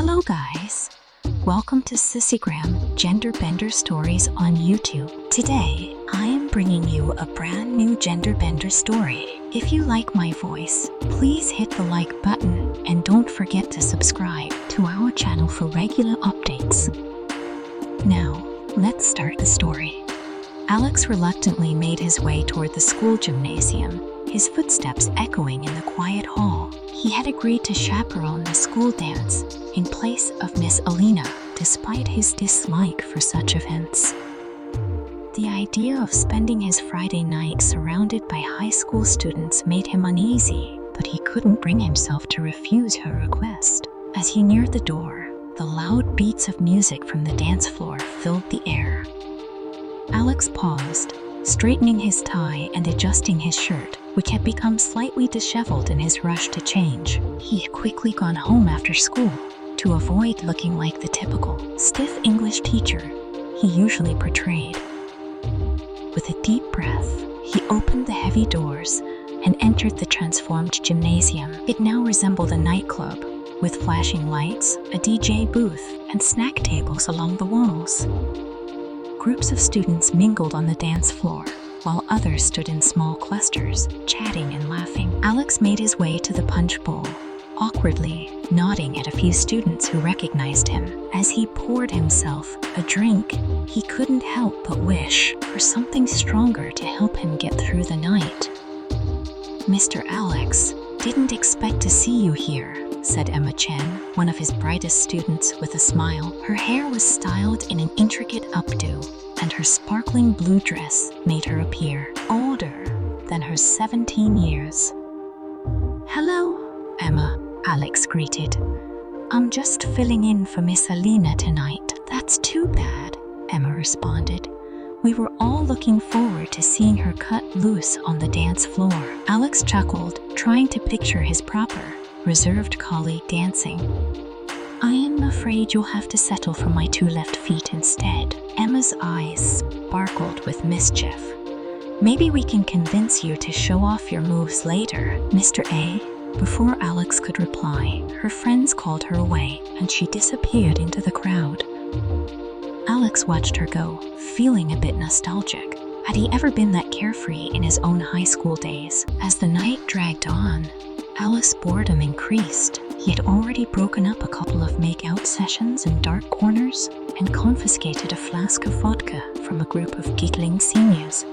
Hello guys! Welcome to Sissygram Genderbender Stories on YouTube. Today, I am bringing you a brand new genderbender story. If you like my voice, please hit the like button and don't forget to subscribe to our channel for regular updates. Now, let's start the story. Alex reluctantly made his way toward the school gymnasium, his footsteps echoing in the quiet hall. He had agreed to chaperone the school dance in place of Miss Elina, despite his dislike for such events. The idea of spending his Friday night surrounded by high school students made him uneasy, but he couldn't bring himself to refuse her request. As he neared the door, the loud beats of music from the dance floor filled the air. Alex paused, straightening his tie and adjusting his shirt, which had become slightly disheveled in his rush to change. He had quickly gone home after school to avoid looking like the typical stiff English teacher he usually portrayed. With a deep breath, he opened the heavy doors and entered the transformed gymnasium. It now resembled a nightclub, with flashing lights, a DJ booth, and snack tables along the walls. Groups of students mingled on the dance floor, while others stood in small clusters, chatting and laughing. Alex made his way to the punch bowl, awkwardly nodding at a few students who recognized him. As he poured himself a drink, he couldn't help but wish for something stronger to help him get through the night. "Mr. Alex, didn't expect to see you here," said Emma Chen, one of his brightest students, with a smile. Her hair was styled in an intricate updo, and her sparkling blue dress made her appear older than her 17 years. "Hello, Emma," Alex greeted. "I'm just filling in for Miss Elina tonight." "That's too bad," Emma responded. "We were all looking forward to seeing her cut loose on the dance floor." Alex chuckled, trying to picture his proper, reserved colleague dancing. "I am afraid you'll have to settle for my two left feet instead." Emma's eyes sparkled with mischief. "Maybe we can convince you to show off your moves later, Mr. A." Before Alex could reply, her friends called her away, and she disappeared into the crowd. Alex watched her go, feeling a bit nostalgic. Had he ever been that carefree in his own high school days? As the night dragged on, Alex's boredom increased. He had already broken up a couple of make-out sessions in dark corners and confiscated a flask of vodka from a group of giggling seniors.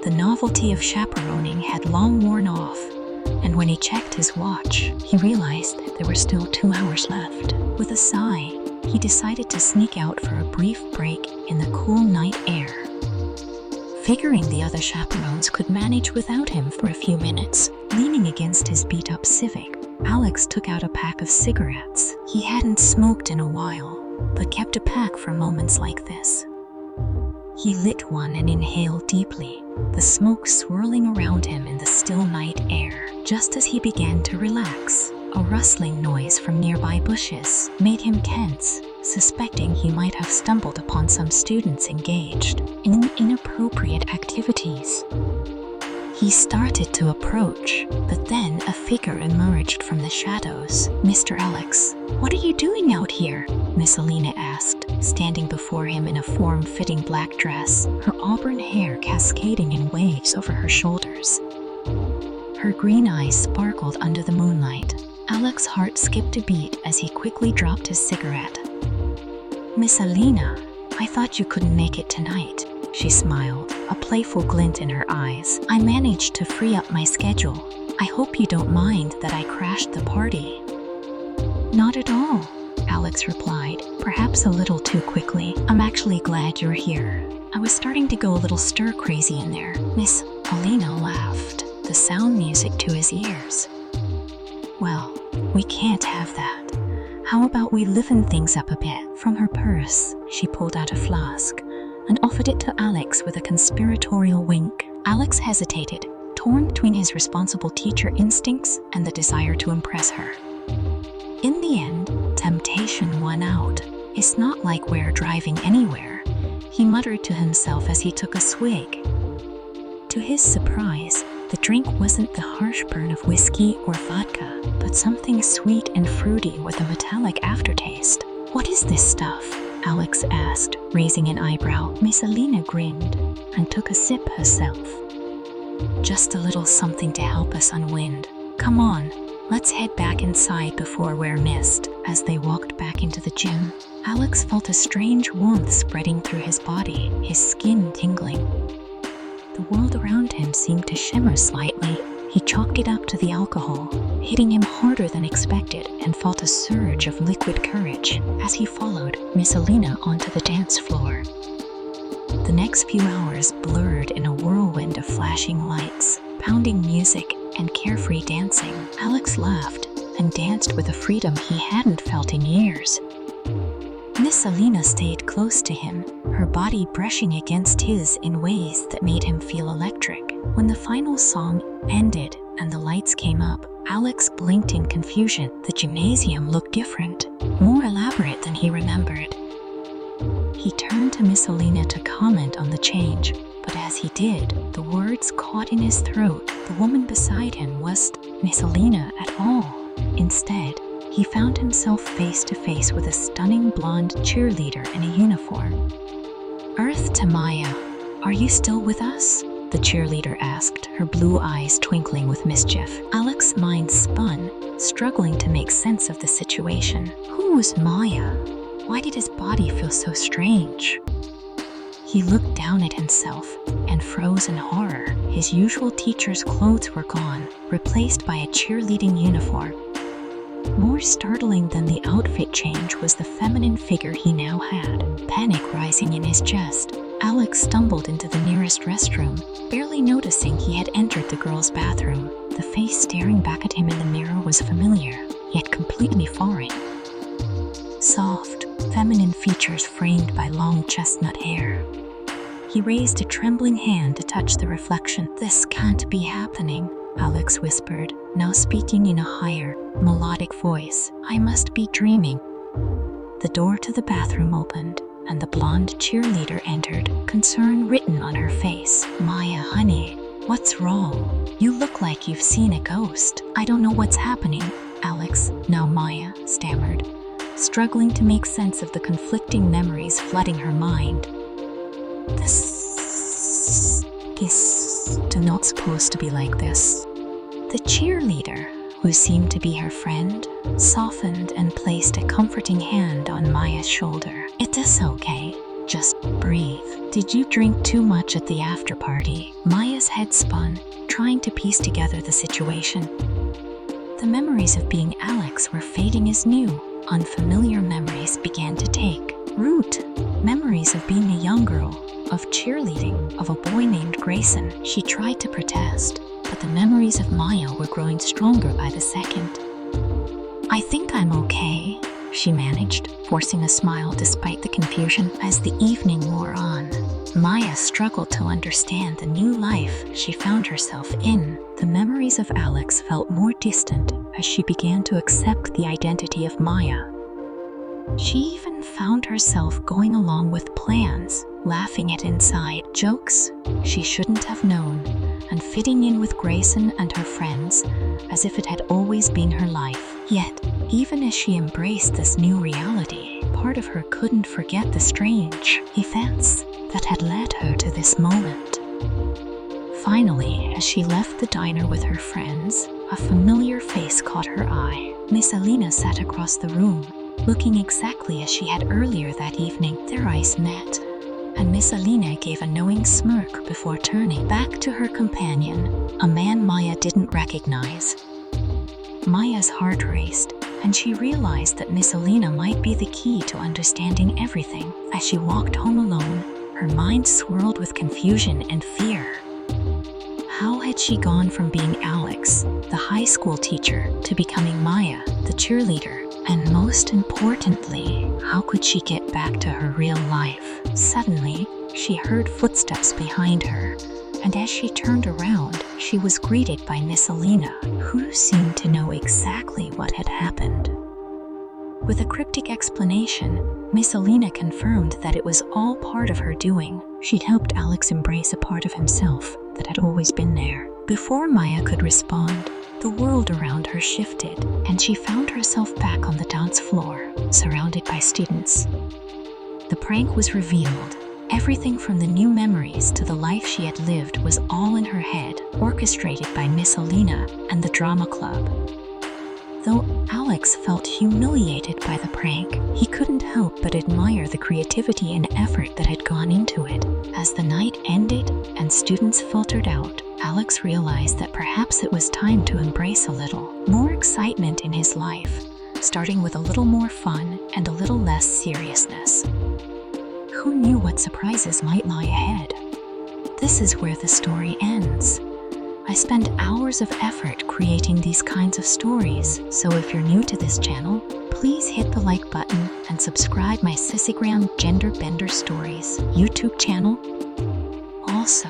The novelty of chaperoning had long worn off, and when he checked his watch, he realized there were still 2 hours left. With a sigh, he decided to sneak out for a brief break in the cool night air. Figuring the other chaperones could manage without him for a few minutes, leaning against his beat-up Civic, Alex took out a pack of cigarettes. He hadn't smoked in a while, but kept a pack for moments like this. He lit one and inhaled deeply, the smoke swirling around him in the still night air. Just as he began to relax, a rustling noise from nearby bushes made him tense, suspecting he might have stumbled upon some students engaged in inappropriate activities. He started to approach, but then a figure emerged from the shadows. "Mr. Alex, what are you doing out here?" Miss Elina asked, standing before him in a form-fitting black dress, her auburn hair cascading in waves over her shoulders. Her green eyes sparkled under the moonlight. Alex's heart skipped a beat as he quickly dropped his cigarette. "Miss Elina, I thought you couldn't make it tonight," she smiled, a playful glint in her eyes. "I managed to free up my schedule. I hope you don't mind that I crashed the party." "Not at all," Alex replied, perhaps a little too quickly. "I'm actually glad you're here. I was starting to go a little stir-crazy in there." Miss Elina laughed, the sound music to his ears. "Well, we can't have that. How about we liven things up a bit?" From her purse, she pulled out a flask and offered it to Alex with a conspiratorial wink. Alex hesitated, torn between his responsible teacher instincts and the desire to impress her. In the end, temptation won out. "It's not like we're driving anywhere," he muttered to himself as he took a swig. To his surprise, The drink wasn't the harsh burn of whiskey or vodka, but something sweet and fruity with a metallic aftertaste. "What is this stuff?" Alex asked, raising an eyebrow. Miss Elina grinned and took a sip herself. "Just a little something to help us unwind. Come on, let's head back inside before we're missed." As they walked back into the gym, Alex felt a strange warmth spreading through his body, his skin tingling. The world around him seemed to shimmer slightly. He chalked it up to the alcohol, hitting him harder than expected, and felt a surge of liquid courage as he followed Miss Elina onto the dance floor. The next few hours blurred in a whirlwind of flashing lights, pounding music, and carefree dancing. Alex laughed and danced with a freedom he hadn't felt in years. Miss Elina stayed close to him, her body brushing against his in ways that made him feel electric. When the final song ended and the lights came up, Alex blinked in confusion. The gymnasium looked different, more elaborate than he remembered. He turned to Miss Elina to comment on the change, but as he did, the words caught in his throat. The woman beside him wasn't Miss Elina at all. Instead, he found himself face to face with a stunning blonde cheerleader in a uniform. "Earth to Maya, are you still with us?" the cheerleader asked, her blue eyes twinkling with mischief. Alex's mind spun, struggling to make sense of the situation. Who was Maya? Why did his body feel so strange? He looked down at himself and froze in horror. His usual teacher's clothes were gone, replaced by a cheerleading uniform. More startling than the outfit change was the feminine figure he now had, panic rising in his chest. Alex stumbled into the nearest restroom, barely noticing he had entered the girls' bathroom. The face staring back at him in the mirror was familiar, yet completely foreign. Soft, feminine features framed by long chestnut hair. He raised a trembling hand to touch the reflection. "This can't be happening," Alex whispered, now speaking in a higher, melodic voice. "I must be dreaming." The door to the bathroom opened, and the blonde cheerleader entered, concern written on her face. "Maya, honey, what's wrong? You look like you've seen a ghost." "I don't know what's happening," Alex, now Maya, stammered, struggling to make sense of the conflicting memories flooding her mind. This is not supposed to be like this." The cheerleader, who seemed to be her friend, softened and placed a comforting hand on Maya's shoulder. "It is okay. Just breathe. Did you drink too much at the after party?" Maya's head spun, trying to piece together the situation. The memories of being Alex were fading as new. Unfamiliar memories began to take root. Memories of being a young girl, of cheerleading, of a boy named Grayson. She tried to protest, but the memories of Maya were growing stronger by the second. "I think I'm okay," she managed, forcing a smile despite the confusion. As the evening wore on, Maya struggled to understand the new life she found herself in. The memories of Alex felt more distant as she began to accept the identity of Maya. She even found herself going along with plans, laughing at inside jokes she shouldn't have known, and fitting in with Grayson and her friends as if it had always been her life. Yet, even as she embraced this new reality, part of her couldn't forget the strange events that had led her to this moment. Finally, as she left the diner with her friends, a familiar face caught her eye. Miss Elina sat across the room, looking exactly as she had earlier that evening. Their eyes met, and Miss Elina gave a knowing smirk before turning back to her companion, a man Maya didn't recognize. Maya's heart raced, and she realized that Miss Elina might be the key to understanding everything. As she walked home alone, her mind swirled with confusion and fear. How had she gone from being Alex, the high school teacher, to becoming Maya, the cheerleader? And most importantly, how could she get back to her real life? Suddenly, she heard footsteps behind her, and as she turned around, she was greeted by Miss Elina, who seemed to know exactly what had happened. With a cryptic explanation, Miss Elina confirmed that it was all part of her doing. She'd helped Alex embrace a part of himself that had always been there, Before Maya could respond, the world around her shifted, and she found herself back on the dance floor, surrounded by students. The prank was revealed. Everything from the new memories to the life she had lived was all in her head, orchestrated by Miss Elina and the drama club. Though Alex felt humiliated by the prank, he couldn't help but admire the creativity and effort that had gone into it. As the night ended and students filtered out, Alex realized that perhaps it was time to embrace a little more excitement in his life, starting with a little more fun and a little less seriousness. Who knew what surprises might lie ahead? This is where the story ends. I spend hours of effort creating these kinds of stories, so if you're new to this channel, please hit the like button and subscribe my Sissygram Genderbender Stories YouTube channel. Also,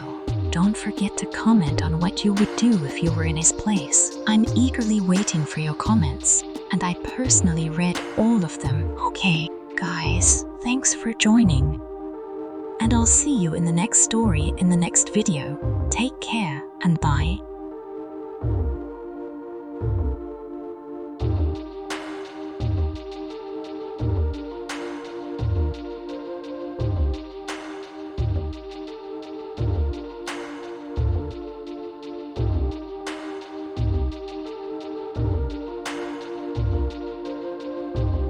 don't forget to comment on what you would do if you were in his place. I'm eagerly waiting for your comments, and I personally read all of them. Okay, guys, thanks for joining. And I'll see you in the next story in the next video. Take care and bye.